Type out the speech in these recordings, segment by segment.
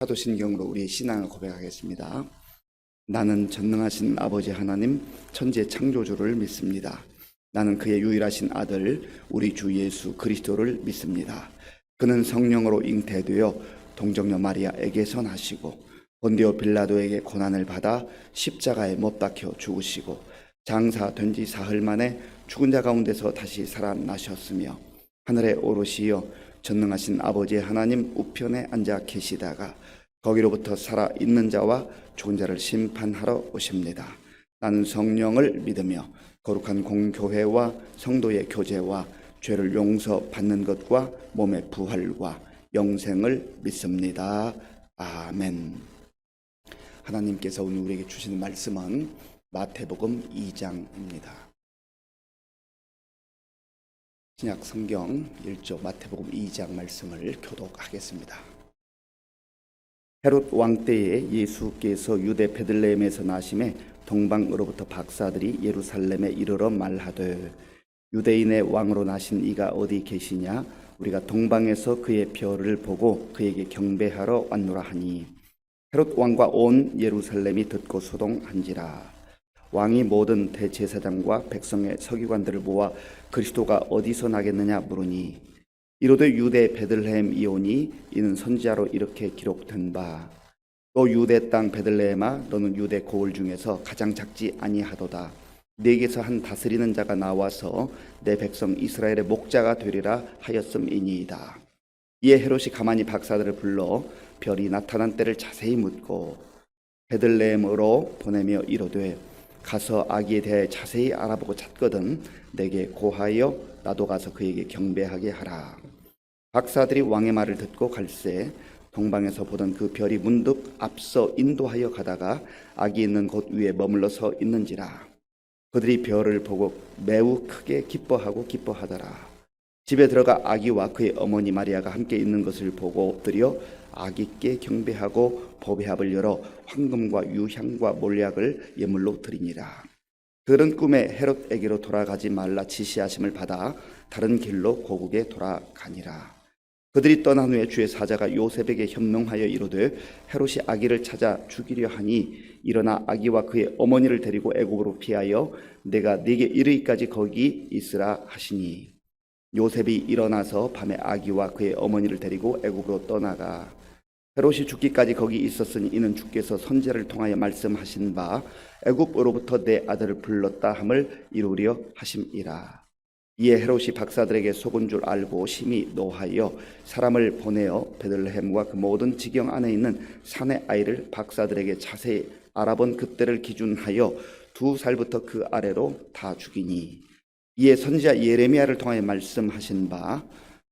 사도신경으로 우리의 신앙을 고백하겠습니다. 나는 전능하신 아버지 하나님 천지의 창조주를 믿습니다. 나는 그의 유일하신 아들 우리 주 예수 그리스도를 믿습니다. 그는 성령으로 잉태되어 동정녀 마리아에게서 나시고 본디오 빌라도에게 고난을 받아 십자가에 못 박혀 죽으시고 장사된 지 사흘 만에 죽은 자 가운데서 다시 살아나셨으며 하늘에 오르시어 전능하신 아버지 하나님 우편에 앉아 계시다가 거기로부터 살아있는 자와 죽은 자를 심판하러 오십니다. 나는 성령을 믿으며 거룩한 공교회와 성도의 교제와 죄를 용서받는 것과 몸의 부활과 영생을 믿습니다. 아멘. 하나님께서 오늘 우리에게 주시는 말씀은 마태복음 2장입니다. 신약 성경 1조 마태복음 2장 말씀을 교독하겠습니다. 헤롯 왕 때에 예수께서 유대 베들레헴에서 나심에 동방으로부터 박사들이 예루살렘에 이르러 말하되 유대인의 왕으로 나신 이가 어디 계시냐? 우리가 동방에서 그의 별을 보고 그에게 경배하러 왔노라 하니 헤롯 왕과 온 예루살렘이 듣고 소동한지라. 왕이 모든 대제사장과 백성의 서기관들을 모아 그리스도가 어디서 나겠느냐 물으니 이르되 유대 베들레헴이오니 이는 선지자로 이렇게 기록된 바 또 유대 땅 베들레헴아 너는 유대 고을 중에서 가장 작지 아니하도다. 네게서 한 다스리는 자가 나와서 내 백성 이스라엘의 목자가 되리라 하였음이니이다. 이에 헤롯이 가만히 박사들을 불러 별이 나타난 때를 자세히 묻고 베들레헴으로 보내며 이르되 가서 아기에 대해 자세히 알아보고 찾거든 내게 고하여 나도 가서 그에게 경배하게 하라. 박사들이 왕의 말을 듣고 갈새 동방에서 보던 그 별이 문득 앞서 인도하여 가다가 아기 있는 곳 위에 머물러 서 있는지라. 그들이 별을 보고 매우 크게 기뻐하더라. 집에 들어가 아기와 그의 어머니 마리아가 함께 있는 것을 보고 엎드려 아기께 경배하고 보배합을 열어 황금과 유향과 몰약을 예물로 드리니라. 그들은 꿈에 헤롯에게로 돌아가지 말라 지시하심을 받아 다른 길로 고국에 돌아가니라. 그들이 떠난 후에 주의 사자가 요셉에게 현명하여 이르되 헤롯이 아기를 찾아 죽이려 하니 일어나 아기와 그의 어머니를 데리고 애굽으로 피하여 내가 네게 이르기까지 거기 있으라 하시니 요셉이 일어나서 밤에 아기와 그의 어머니를 데리고 애굽으로 떠나가 헤롯이 죽기까지 거기 있었으니 이는 주께서 선지자를 통하여 말씀하신 바 애굽으로부터 내 아들을 불렀다 함을 이루려 하심이라. 이에 헤롯이 박사들에게 속은 줄 알고 심히 노하여 사람을 보내어 베들레헴과 그 모든 지경 안에 있는 산의 아이를 박사들에게 자세히 알아본 그때를 기준하여 2살부터 그 아래로 다 죽이니 이에 선지자 예레미야를 통하여 말씀하신 바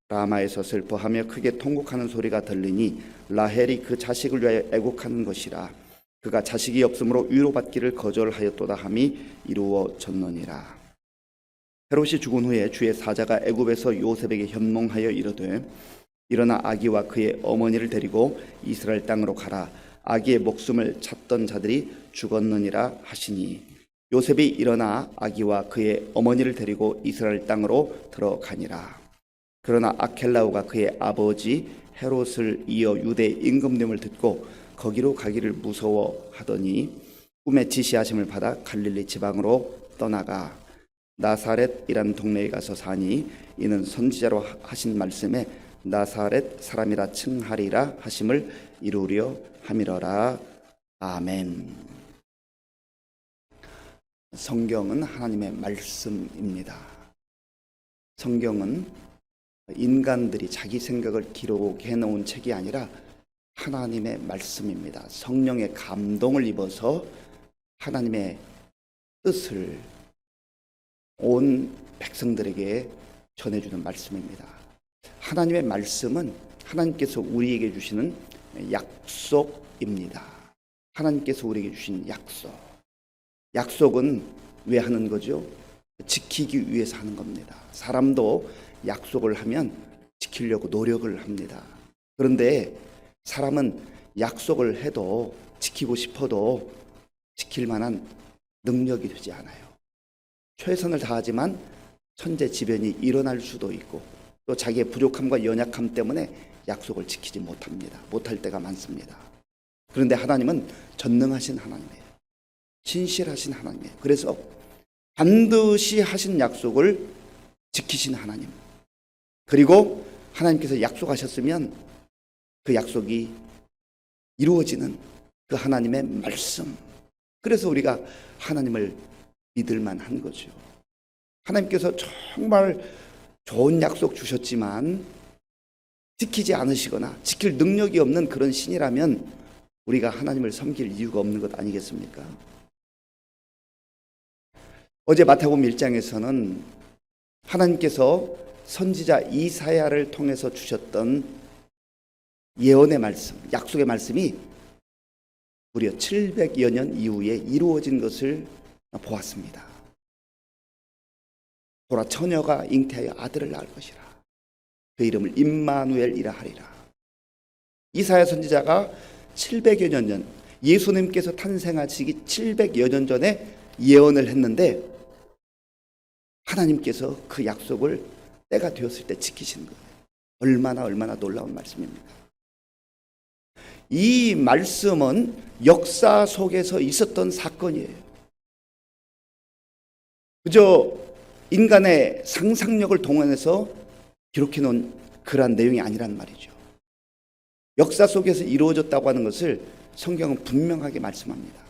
라마에서 슬퍼하며 크게 통곡하는 소리가 들리니 라헬이 그 자식을 위하여 애곡하는 것이라. 그가 자식이 없으므로 위로받기를 거절하였도다 함이 이루어졌느니라. 헤롯이 죽은 후에 주의 사자가 애굽에서 요셉에게 현몽하여 이르되 일어나 아기와 그의 어머니를 데리고 이스라엘 땅으로 가라. 아기의 목숨을 찾던 자들이 죽었느니라 하시니 요셉이 일어나 아기와 그의 어머니를 데리고 이스라엘 땅으로 들어가니라. 그러나 아켈라오가 그의 아버지 헤롯을 이어 유대 임금됨을 듣고 거기로 가기를 무서워하더니 꿈에 지시하심을 받아 갈릴리 지방으로 떠나가 나사렛이란 동네에 가서 사니 이는 선지자로 하신 말씀에 나사렛 사람이라 칭하리라 하심을 이루려 함이러라. 아멘. 성경은 하나님의 말씀입니다. 성경은 인간들이 자기 생각을 기록해 놓은 책이 아니라 하나님의 말씀입니다. 성령의 감동을 입어서 하나님의 뜻을 온 백성들에게 전해주는 말씀입니다. 하나님의 말씀은 하나님께서 우리에게 주시는 약속입니다. 하나님께서 우리에게 주신 약속. 약속은 왜 하는 거죠? 지키기 위해서 하는 겁니다. 사람도 약속을 하면 지키려고 노력을 합니다. 그런데 사람은 약속을 해도 지키고 싶어도 지킬 만한 능력이 되지 않아요. 최선을 다하지만 천재지변이 일어날 수도 있고 또 자기의 부족함과 연약함 때문에 약속을 지키지 못합니다. 못할 때가 많습니다. 그런데 하나님은 전능하신 하나님이에요. 신실하신 하나님이에요. 그래서 반드시 하신 약속을 지키신 하나님. 그리고 하나님께서 약속하셨으면 그 약속이 이루어지는 그 하나님의 말씀. 그래서 우리가 하나님을 믿을 만한 거죠. 하나님께서 정말 좋은 약속 주셨지만 지키지 않으시거나 지킬 능력이 없는 그런 신이라면 우리가 하나님을 섬길 이유가 없는 것 아니겠습니까? 어제 마태복음 1장에서는 하나님께서 선지자 이사야를 통해서 주셨던 예언의 말씀, 약속의 말씀이 무려 700여 년 이후에 이루어진 것을 보았습니다. 보라, 처녀가 잉태하여 아들을 낳을 것이라. 그 이름을 임마누엘이라 하리라. 이사야 선지자가 700여 년 전, 예수님께서 탄생하시기 700여 년 전에 예언을 했는데 하나님께서 그 약속을 때가 되었을 때 지키신 거예요. 얼마나 놀라운 말씀입니까? 이 말씀은 역사 속에서 있었던 사건이에요. 그저 인간의 상상력을 동원해서 기록해 놓은 그러한 내용이 아니란 말이죠. 역사 속에서 이루어졌다고 하는 것을 성경은 분명하게 말씀합니다.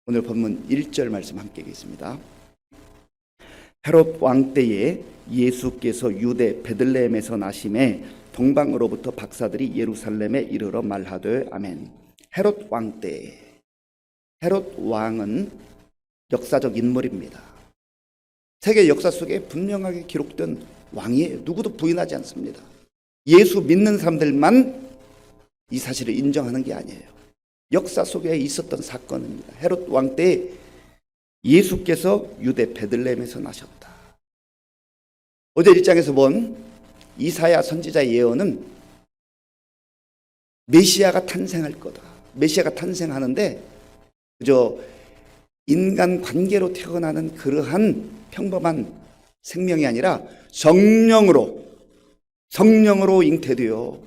오늘 본문 1절 말씀 함께 읽겠습니다. 헤롯 왕 때에 예수께서 유대 베들레헴에서 나심에 동방으로부터 박사들이 예루살렘에 이르러 말하되 아멘. 헤롯 왕 때. 헤롯 왕은 역사적 인물입니다. 세계 역사 속에 분명하게 기록된 왕이에요. 누구도 부인하지 않습니다. 예수 믿는 사람들만 이 사실을 인정하는 게 아니에요. 역사 속에 있었던 사건입니다. 헤롯 왕 때 예수께서 유대 베들레헴에서 나셨다. 어제 1장에서 본 이사야 선지자의 예언은 메시아가 탄생할 거다. 메시아가 탄생하는데 그저 인간 관계로 태어나는 그러한 평범한 생명이 아니라 성령으로 잉태되어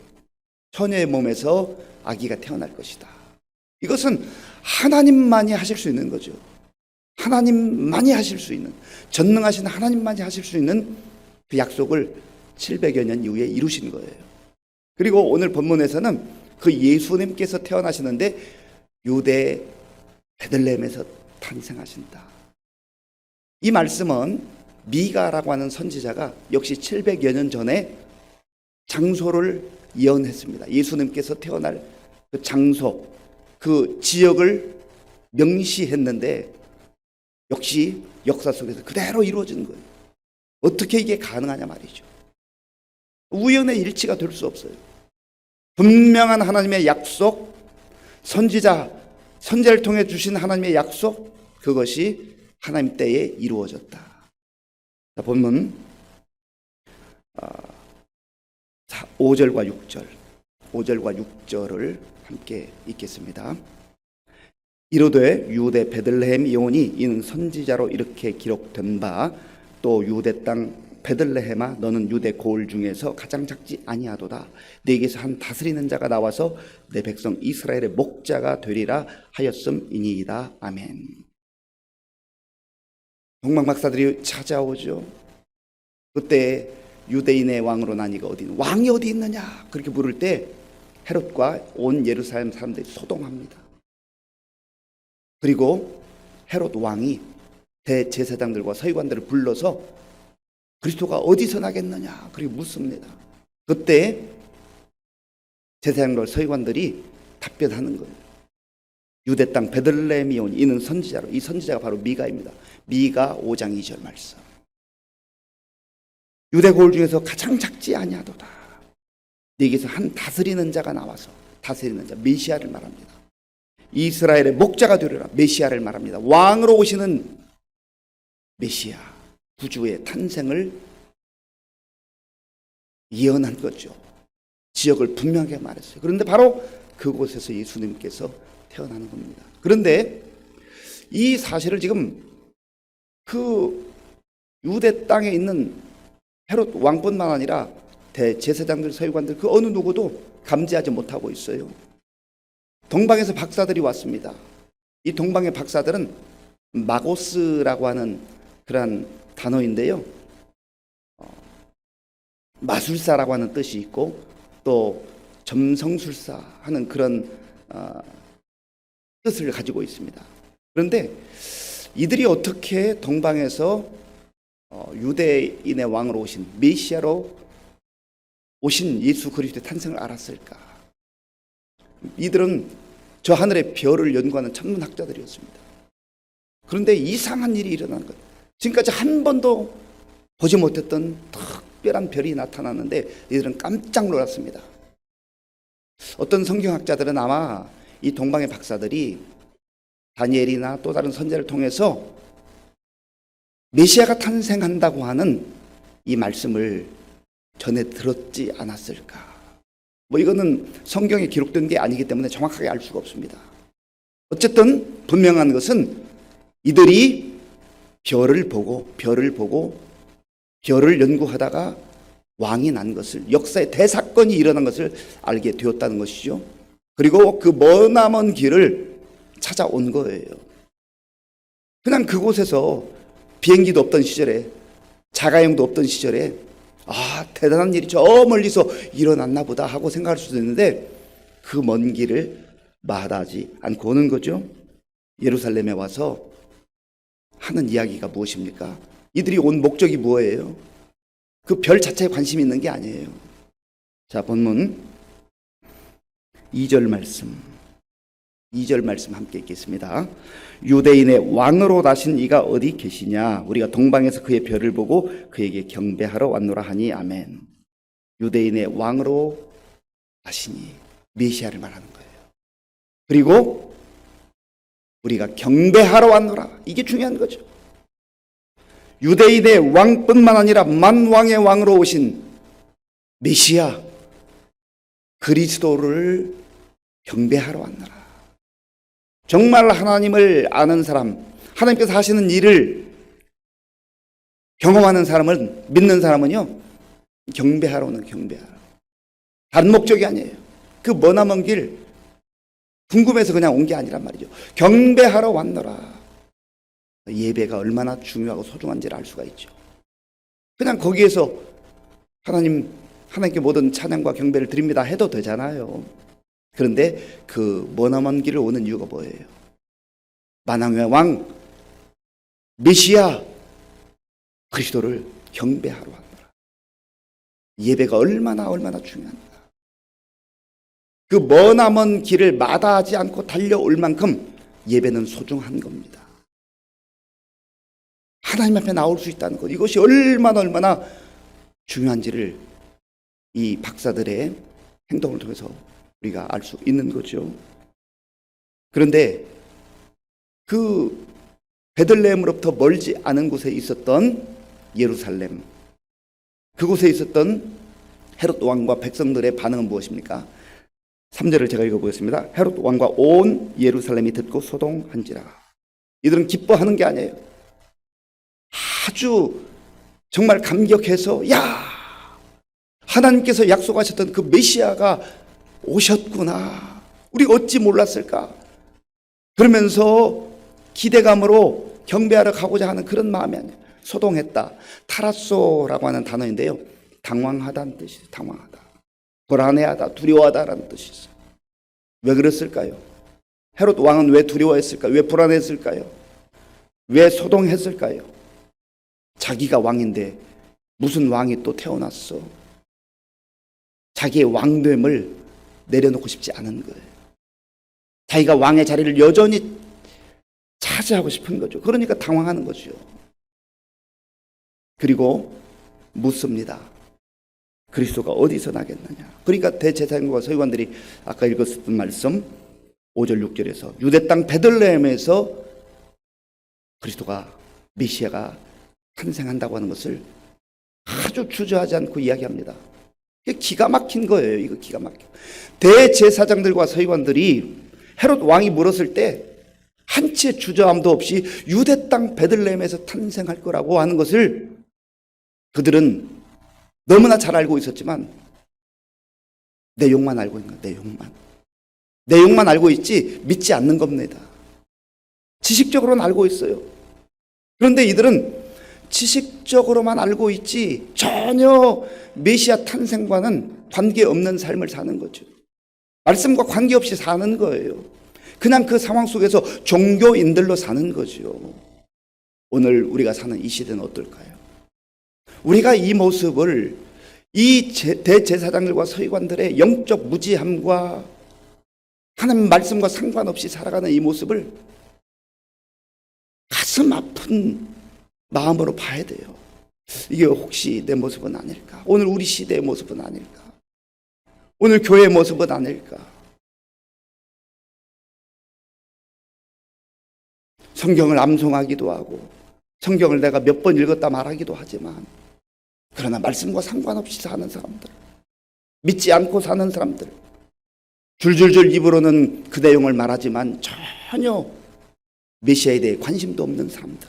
처녀의 몸에서 아기가 태어날 것이다. 이것은 하나님만이 하실 수 있는 거죠. 하나님만이 하실 수 있는, 전능하신 하나님만이 하실 수 있는 그 약속을 700여 년 이후에 이루신 거예요. 그리고 오늘 본문에서는 그 예수님께서 태어나시는데 유대 베들레헴에서 탄생하신다. 이 말씀은 미가라고 하는 선지자가 역시 700여 년 전에 장소를 예언했습니다. 예수님께서 태어날 그 장소, 그 지역을 명시했는데 역시 역사 속에서 그대로 이루어진 거예요. 어떻게 이게 가능하냐 말이죠. 우연의 일치가 될 수 없어요. 분명한 하나님의 약속, 선지자를 통해 주신 하나님의 약속, 그것이 하나님 때에 이루어졌다. 자, 본문 5절과 6절을 함께 읽겠습니다. 이르되 유대 베들레헴 이오니 이는 선지자로 이렇게 기록된 바 또 유대 땅 베들레헴아 너는 유대 고을 중에서 가장 작지 아니하도다. 네게서 한 다스리는 자가 나와서 내 백성 이스라엘의 목자가 되리라 하였음이니이다. 아멘. 동방 박사들이 찾아오죠. 그때 유대인의 왕으로 난 이가 어디 있는, 왕이 어디 있느냐 그렇게 물을 때 헤롯과 온 예루살렘 사람들이 소동합니다. 그리고 헤롯 왕이 대제사장들과 서기관들을 불러서 그리스도가 어디서 나겠느냐 그렇게 묻습니다. 그때 제사장과 서기관들이 답변하는 거예요. 유대 땅 베들레헴이 온 이는 선지자로, 이 선지자가 바로 미가입니다. 미가 5장 2절 말씀. 유대 고을 중에서 가장 작지 아니하도다. 네게서 한 다스리는 자가 나와서, 다스리는 자 메시아를 말합니다. 이스라엘의 목자가 되리라, 메시아를 말합니다. 왕으로 오시는 메시아, 구주의 탄생을 예언한 거죠. 지역을 분명하게 말했어요. 그런데 바로 그곳에서 예수님께서 태어나는 겁니다. 그런데 이 사실을 지금 그 유대 땅에 있는 헤롯 왕뿐만 아니라 대제사장들, 서기관들 그 어느 누구도 감지하지 못하고 있어요. 동방에서 박사들이 왔습니다. 이 동방의 박사들은 마고스라고 하는 그러한 단어인데요. 마술사라고 하는 뜻이 있고 또 점성술사 하는 그런 뜻을 가지고 있습니다. 그런데 이들이 어떻게 동방에서 유대인의 왕으로 오신 메시아로 오신 예수 그리스도의 탄생을 알았을까? 이들은 저 하늘의 별을 연구하는 천문학자들이었습니다. 그런데 이상한 일이 일어나는 거예요. 지금까지 한 번도 보지 못했던 특별한 별이 나타났는데 이들은 깜짝 놀랐습니다. 어떤 성경학자들은 아마 이 동방의 박사들이 다니엘이나 또 다른 선지자를 통해서 메시아가 탄생한다고 하는 이 말씀을 전해 들었지 않았을까. 이거는 성경에 기록된 게 아니기 때문에 정확하게 알 수가 없습니다. 어쨌든 분명한 것은 이들이 별을 보고 별을 연구하다가 왕이 난 것을, 역사의 대사건이 일어난 것을 알게 되었다는 것이죠. 그리고 그 머나먼 길을 찾아온 거예요. 그냥 그곳에서 비행기도 없던 시절에, 자가용도 없던 시절에 대단한 일이 저 멀리서 일어났나 보다 하고 생각할 수도 있는데 그 먼 길을 마다하지 않고 오는 거죠. 예루살렘에 와서 하는 이야기가 무엇입니까? 이들이 온 목적이 뭐예요? 그 별 자체에 관심이 있는 게 아니에요. 자, 본문 2절 말씀 함께 읽겠습니다. 유대인의 왕으로 나신 이가 어디 계시냐? 우리가 동방에서 그의 별을 보고 그에게 경배하러 왔노라 하니 아멘. 유대인의 왕으로 나시니 메시아를 말하는 거예요. 그리고 우리가 경배하러 왔노라. 이게 중요한 거죠. 유대인의 왕뿐만 아니라 만왕의 왕으로 오신 메시아 그리스도를 경배하러 왔노라. 정말 하나님을 아는 사람, 하나님께서 하시는 일을 경험하는 사람은, 믿는 사람은요, 경배하러 오는 경배하러. 다른 목적이 아니에요. 그 머나먼 길 궁금해서 그냥 온 게 아니란 말이죠. 경배하러 왔노라. 예배가 얼마나 중요하고 소중한지를 알 수가 있죠. 그냥 거기에서 하나님께 모든 찬양과 경배를 드립니다 해도 되잖아요. 그런데 그 머나먼 길을 오는 이유가 뭐예요? 만왕의 왕 메시아 그리스도를 경배하러 왔노라. 예배가 얼마나 중요합니다. 그 머나먼 길을 마다하지 않고 달려올 만큼 예배는 소중한 겁니다. 하나님 앞에 나올 수 있다는 것, 이것이 얼마나 중요한지를 이 박사들의 행동을 통해서 우리가 알 수 있는 거죠. 그런데 그 베들레헴으로부터 멀지 않은 곳에 있었던 예루살렘, 그곳에 있었던 헤롯 왕과 백성들의 반응은 무엇입니까? 3절을 제가 읽어보겠습니다. 헤롯 왕과 온 예루살렘이 듣고 소동한지라. 이들은 기뻐하는 게 아니에요. 아주 정말 감격해서, 야, 하나님께서 약속하셨던 그 메시아가 오셨구나. 우리 어찌 몰랐을까? 그러면서 기대감으로 경배하러 가고자 하는 그런 마음이 아니에요. 소동했다. 타라소라고 하는 단어인데요, 당황하다는 뜻이에요. 당황하다, 불안해하다, 두려워하다라는 뜻이 있어요. 왜 그랬을까요? 헤롯 왕은 왜 두려워했을까요? 왜 불안했을까요? 왜 소동했을까요? 자기가 왕인데 무슨 왕이 또 태어났어? 자기의 왕됨을 내려놓고 싶지 않은 거예요. 자기가 왕의 자리를 여전히 차지하고 싶은 거죠. 그러니까 당황하는 거죠. 그리고 묻습니다. 그리스도가 어디서 나겠느냐? 그러니까 대제사장과 서기관들이 아까 읽었던 말씀 5절 6절에서 유대 땅 베들레헴에서 그리스도가, 메시아가 탄생한다고 하는 것을 아주 주저하지 않고 이야기합니다. 이게 기가 막힌 거예요. 이거 기가 막혀. 대제사장들과 서기관들이 헤롯 왕이 물었을 때 한치의 주저함도 없이 유대 땅 베들레헴에서 탄생할 거라고 하는 것을 그들은 너무나 잘 알고 있었지만 내용만 알고 있는 거야. 내용만 알고 있지 믿지 않는 겁니다. 지식적으로는 알고 있어요. 그런데 이들은 지식적으로만 알고 있지 전혀 메시아 탄생과는 관계없는 삶을 사는 거죠. 말씀과 관계없이 사는 거예요. 그냥 그 상황 속에서 종교인들로 사는 거죠. 오늘 우리가 사는 이 시대는 어떨까요? 우리가 이 모습을 이 대제사장들과 서기관들의 영적 무지함과 하나님 말씀과 상관없이 살아가는 이 모습을 가슴 아픈 마음으로 봐야 돼요. 이게 혹시 내 모습은 아닐까? 오늘 우리 시대의 모습은 아닐까? 오늘 교회의 모습은 아닐까? 성경을 암송하기도 하고 성경을 내가 몇 번 읽었다 말하기도 하지만 그러나 말씀과 상관없이 사는 사람들, 믿지 않고 사는 사람들, 줄줄줄 입으로는 그 내용을 말하지만 전혀 메시아에 대해 관심도 없는 사람들,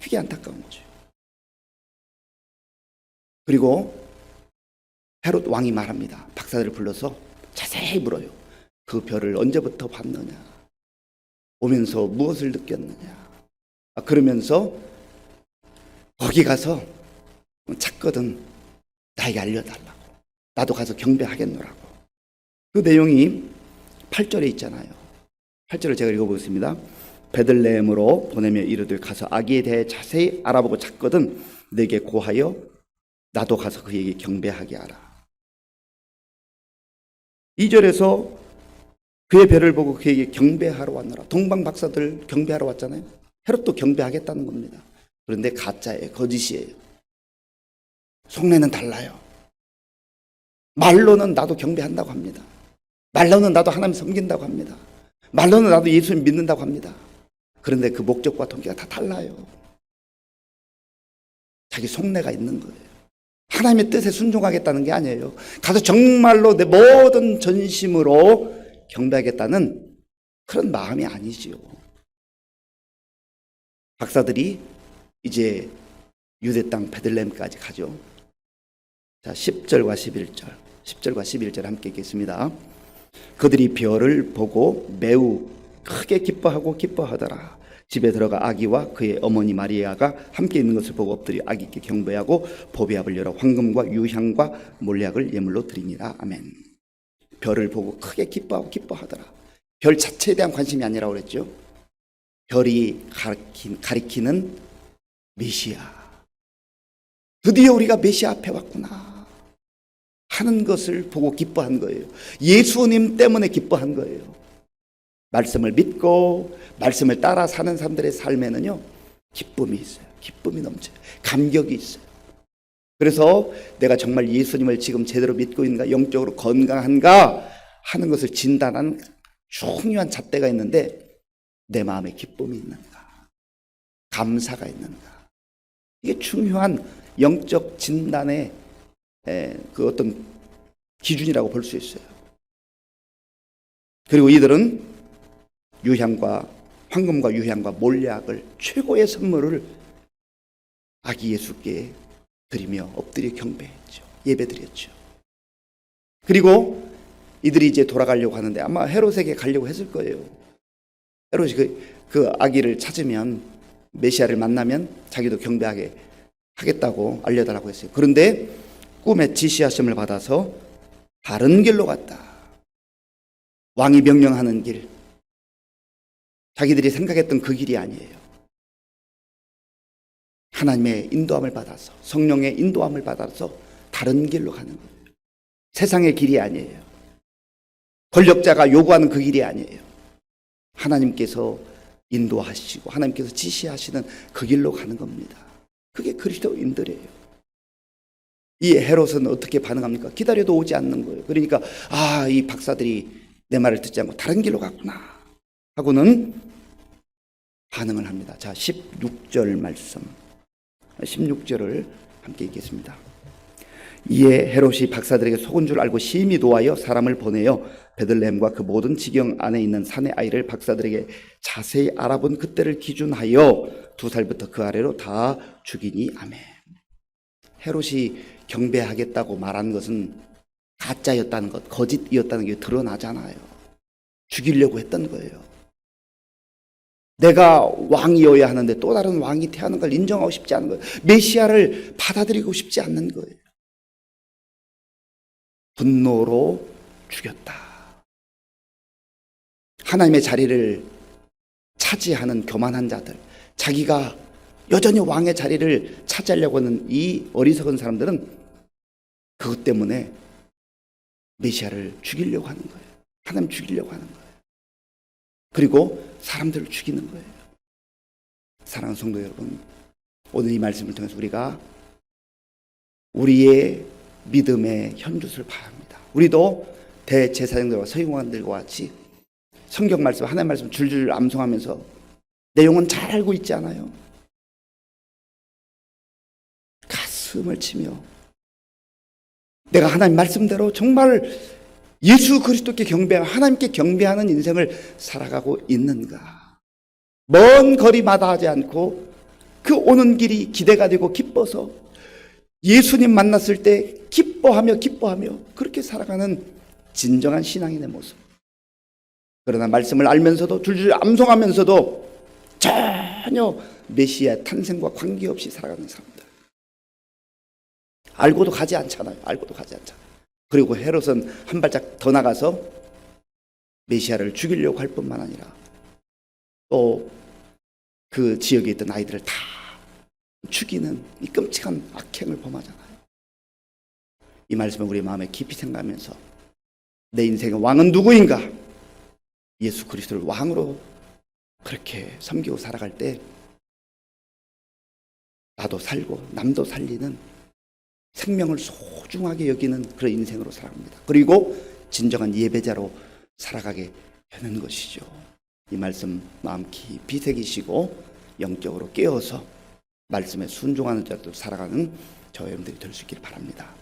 그게 안타까운 거죠. 그리고 헤롯 왕이 말합니다. 박사들을 불러서 자세히 물어요. 그 별을 언제부터 봤느냐? 오면서 무엇을 느꼈느냐? 그러면서 거기 가서 찾거든 나에게 알려달라고. 나도 가서 경배하겠노라고. 그 내용이 8절에 있잖아요. 8절을 제가 읽어보겠습니다. 베들레헴으로 보내며 이르되 가서 아기에 대해 자세히 알아보고 찾거든 내게 고하여 나도 가서 그에게 경배하게 하라. 2절에서 그의 별을 보고 그에게 경배하러 왔노라. 동방 박사들 경배하러 왔잖아요. 헤롯도 경배하겠다는 겁니다. 그런데 가짜예요. 거짓이에요. 속내는 달라요. 말로는 나도 경배한다고 합니다. 말로는 나도 하나님 섬긴다고 합니다. 말로는 나도 예수님 믿는다고 합니다. 그런데 그 목적과 동기가 다 달라요. 자기 속내가 있는 거예요. 하나님의 뜻에 순종하겠다는 게 아니에요. 가서 정말로 내 모든 전심으로 경배하겠다는 그런 마음이 아니지요. 박사들이 이제 유대 땅 베들레헴까지 가죠. 자, 10절과 11절 함께 읽겠습니다. 그들이 별을 보고 매우 크게 기뻐하더라. 집에 들어가 아기와 그의 어머니 마리아가 함께 있는 것을 보고 엎드려 아기께 경배하고 보배압을 열어 황금과 유향과 몰약을 예물로 드리니라. 아멘. 별을 보고 크게 기뻐하더라. 별 자체에 대한 관심이 아니라고 그랬죠. 별이 가리키는 메시아. 드디어 우리가 메시아 앞에 왔구나 하는 것을 보고 기뻐한 거예요. 예수님 때문에 기뻐한 거예요. 말씀을 믿고 말씀을 따라 사는 사람들의 삶에는요 기쁨이 있어요. 기쁨이 넘쳐요. 감격이 있어요. 그래서 내가 정말 예수님을 지금 제대로 믿고 있는가, 영적으로 건강한가 하는 것을 진단하는 중요한 잣대가 있는데 내 마음에 기쁨이 있는가, 감사가 있는가, 이게 중요한 영적 진단의 그 어떤 기준이라고 볼 수 있어요. 그리고 이들은 황금과 유향과 몰약을, 최고의 선물을 아기 예수께 드리며 엎드려 경배했죠. 예배드렸죠. 그리고 이들이 이제 돌아가려고 하는데 아마 헤롯에게 가려고 했을 거예요. 헤롯이 그 아기를 찾으면, 메시아를 만나면 자기도 경배하게 하겠다고 알려달라고 했어요. 그런데 꿈에 지시하심을 받아서 다른 길로 갔다. 왕이 명령하는 길, 자기들이 생각했던 그 길이 아니에요. 하나님의 인도함을 받아서, 성령의 인도함을 받아서 다른 길로 가는 거예요. 세상의 길이 아니에요. 권력자가 요구하는 그 길이 아니에요. 하나님께서 인도하시고 하나님께서 지시하시는 그 길로 가는 겁니다. 그게 그리스도인들이에요. 이 헤롯은 어떻게 반응합니까? 기다려도 오지 않는 거예요. 그러니까 이 박사들이 내 말을 듣지 않고 다른 길로 갔구나 하고는 반응을 합니다. 자, 16절 말씀, 16절을 함께 읽겠습니다. 이에 헤롯이 박사들에게 속은 줄 알고 심히 노하여 사람을 보내어 베들레헴과 그 모든 지경 안에 있는 산의 아이를 박사들에게 자세히 알아본 그때를 기준하여 2살부터 그 아래로 다 죽이니. 아멘. 헤롯이 경배하겠다고 말한 것은 가짜였다는 것, 거짓이었다는 게 드러나잖아요. 죽이려고 했던 거예요. 내가 왕이어야 하는데 또 다른 왕이 태어나는 걸 인정하고 싶지 않은 거예요. 메시아를 받아들이고 싶지 않는 거예요. 분노로 죽였다. 하나님의 자리를 차지하는 교만한 자들, 자기가 여전히 왕의 자리를 차지하려고 하는 이 어리석은 사람들은 그것 때문에 메시아를 죽이려고 하는 거예요. 하나님 죽이려고 하는 거예요. 그리고 사람들을 죽이는 거예요. 사랑하는 성도 여러분, 오늘 이 말씀을 통해서 우리가 우리의 믿음의 현주소를 봐야 합니다. 우리도 대제사장들과 서기관들과 같이 성경 말씀, 하나님 말씀 줄줄 암송하면서 내용은 잘 알고 있지 않아요? 가슴을 치며 내가 하나님 말씀대로 정말 예수 그리스도께 경배하며 하나님께 경배하는 인생을 살아가고 있는가? 먼 거리마다 하지 않고 그 오는 길이 기대가 되고 기뻐서 예수님 만났을 때 기뻐하며 그렇게 살아가는 진정한 신앙인의 모습. 그러나 말씀을 알면서도 줄줄 암송하면서도 전혀 메시아 탄생과 관계없이 살아가는 사람들. 알고도 가지 않잖아요. 그리고 헤롯은 한 발짝 더 나가서 메시아를 죽이려고 할 뿐만 아니라 또 그 지역에 있던 아이들을 다 죽이는 이 끔찍한 악행을 범하잖아요. 이 말씀을 우리 마음에 깊이 생각하면서 내 인생의 왕은 누구인가? 예수 그리스도를 왕으로 그렇게 섬기고 살아갈 때 나도 살고 남도 살리는 생명을 소중하게 여기는 그런 인생으로 살아갑니다. 그리고 진정한 예배자로 살아가게 되는 것이죠. 이 말씀 마음 깊이 새기시고 영적으로 깨어서 말씀에 순종하는 자로 살아가는 저와 여러분들이 될 수 있기를 바랍니다.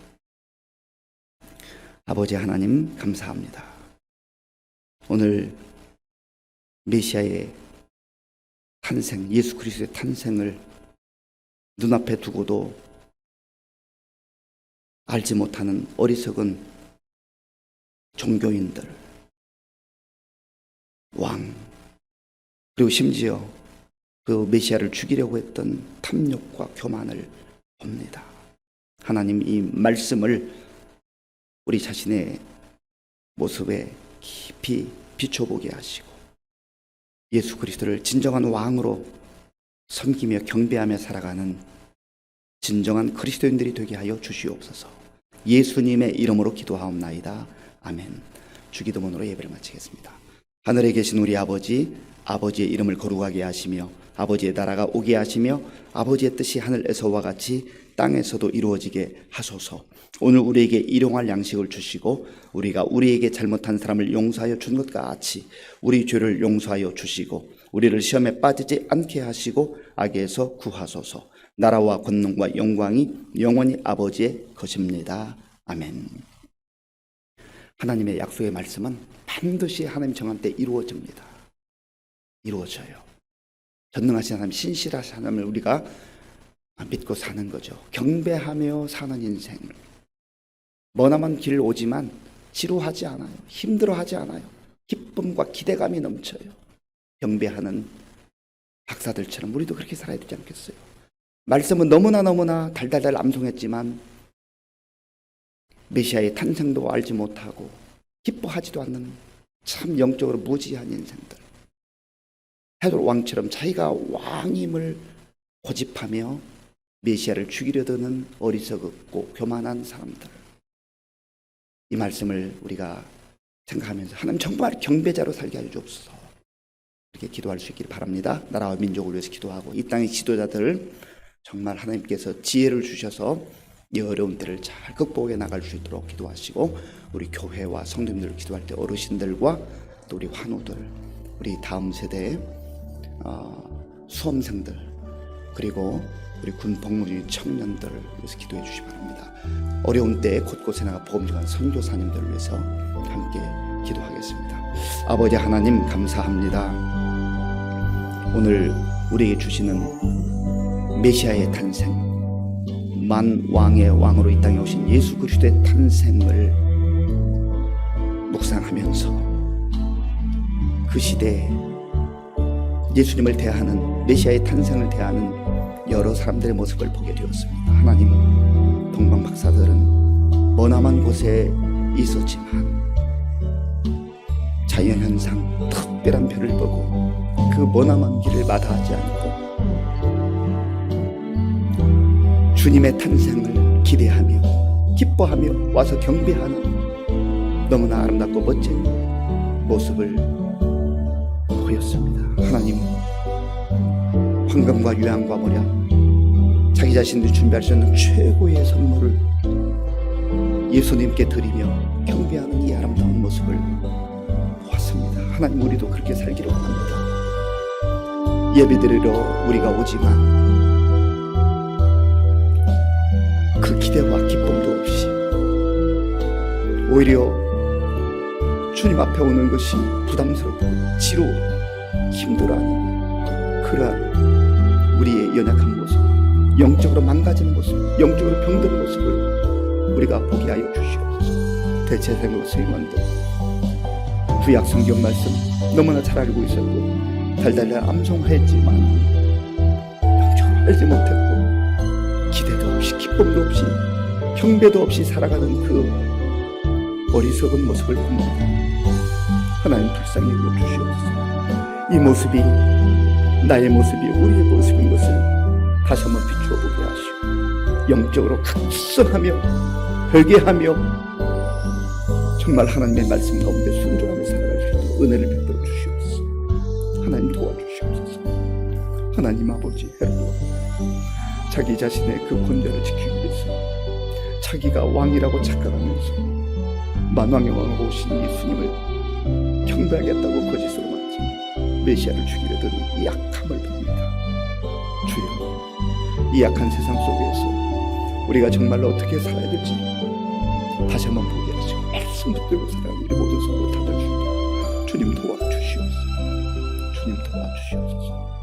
아버지 하나님 감사합니다. 오늘 메시아의 탄생, 예수 그리스도의 탄생을 눈앞에 두고도 알지 못하는 어리석은 종교인들, 왕, 그리고 심지어 그 메시아를 죽이려고 했던 탐욕과 교만을 봅니다. 하나님 이 말씀을 우리 자신의 모습에 깊이 비춰보게 하시고 예수 그리스도를 진정한 왕으로 섬기며 경배하며 살아가는 진정한 그리스도인들이 되게 하여 주시옵소서. 예수님의 이름으로 기도하옵나이다. 아멘. 주기도문으로 예배를 마치겠습니다. 하늘에 계신 우리 아버지, 아버지의 이름을 거룩하게 하시며 아버지의 나라가 오게 하시며 아버지의 뜻이 하늘에서와 같이 땅에서도 이루어지게 하소서. 오늘 우리에게 일용할 양식을 주시고 우리가 우리에게 잘못한 사람을 용서하여 준 것 같이 우리 죄를 용서하여 주시고 우리를 시험에 빠지지 않게 하시고 악에서 구하소서. 나라와 권능과 영광이 영원히 아버지의 것입니다. 아멘. 하나님의 약속의 말씀은 반드시 하나님 정한 때 이루어집니다. 이루어져요. 전능하신 하나님, 신실하신 하나님을 우리가 믿고 사는 거죠. 경배하며 사는 인생. 머나먼 길 오지만 지루하지 않아요. 힘들어하지 않아요. 기쁨과 기대감이 넘쳐요. 경배하는 박사들처럼 우리도 그렇게 살아야 되지 않겠어요? 말씀은 너무나 달달달 암송했지만 메시아의 탄생도 알지 못하고 기뻐하지도 않는 참 영적으로 무지한 인생들. 헤롯 왕처럼 자기가 왕임을 고집하며 메시아를 죽이려 드는 어리석고 교만한 사람들. 이 말씀을 우리가 생각하면서 하나님 정말 경배자로 살게 하여 주옵소서. 이렇게 기도할 수 있기를 바랍니다. 나라와 민족을 위해서 기도하고 이 땅의 지도자들 정말 하나님께서 지혜를 주셔서 이 어려운 때를 잘 극복해 나갈 수 있도록 기도하시고 우리 교회와 성도님들 기도할 때 어르신들과 또 우리 환우들, 우리 다음 세대의 수험생들 그리고 우리 군 복무 중인 청년들을 위해서 기도해 주시기 바랍니다. 어려운 때에 곳곳에 나가 복음 전하는 선교사님들을 위해서 함께 기도하겠습니다. 아버지 하나님 감사합니다. 오늘 우리에게 주시는 메시아의 탄생, 만왕의 왕으로 이 땅에 오신 예수 그리스도의 탄생을 묵상하면서 그 시대에 예수님을 대하는, 메시아의 탄생을 대하는 여러 사람들의 모습을 보게 되었습니다. 하나님은 동방 박사들은 머나먼 곳에 있었지만 자연현상, 특별한 별을 보고 그 머나먼 길을 마다하지 않고 주님의 탄생을 기대하며 기뻐하며 와서 경배하는 너무나 아름답고 멋진 모습을 보였습니다. 하나님은 황금과 유향과 모략, 자기 자신들이 준비할 수 있는 최고의 선물을 예수님께 드리며 경배하는 이 아름다운 모습을 보았습니다. 하나님, 우리도 그렇게 살기를 원합니다. 예배드리러 우리가 오지만 그 기대와 기쁨도 없이 오히려 주님 앞에 오는 것이 부담스럽고 지루하고 힘들어하는 그러한 우리의 연약한 모습, 영적으로 망가진 모습, 영적으로 병든 모습을 우리가 보게 하여 주시옵소서. 대체생으로 서임원도 구약 성경 말씀 너무나 잘 알고 있었고 달달달 암송했지만 영적으로 알지 못했고 기대도 없이 기쁨도 없이 경배도 없이 살아가는 그 어리석은 모습을 봅니다. 하나님, 불쌍히 여겨 주시옵소서. 이 모습이 나의 모습이 우리의 모습인 것을 다시 한번 비추어 보게 하시고 영적으로 각성하며 회개하며 정말 하나님의 말씀 가운데 순종하며 살아갈 수 있도록 은혜를 베풀어 주시옵소서. 하나님, 도와주시옵소서. 하나님 아버지, 헤로도 자기 자신의 그 권좌를 지키기 위해서 자기가 왕이라고 착각하면서 만왕의 왕으로 오신 예수님을 경배하겠다고 거짓으로 말하지 메시아를 죽이려 드는 이 약함을 봅니다. 주여, 이 약한 세상 속에서 우리가 정말로 어떻게 살아야 될지 다시 한번 보게 하시고 말씀 붙들고 살아가는 우리 모든 성도를 닫아주시고 주님 도와주시옵소서. 주님 도와주시옵소서.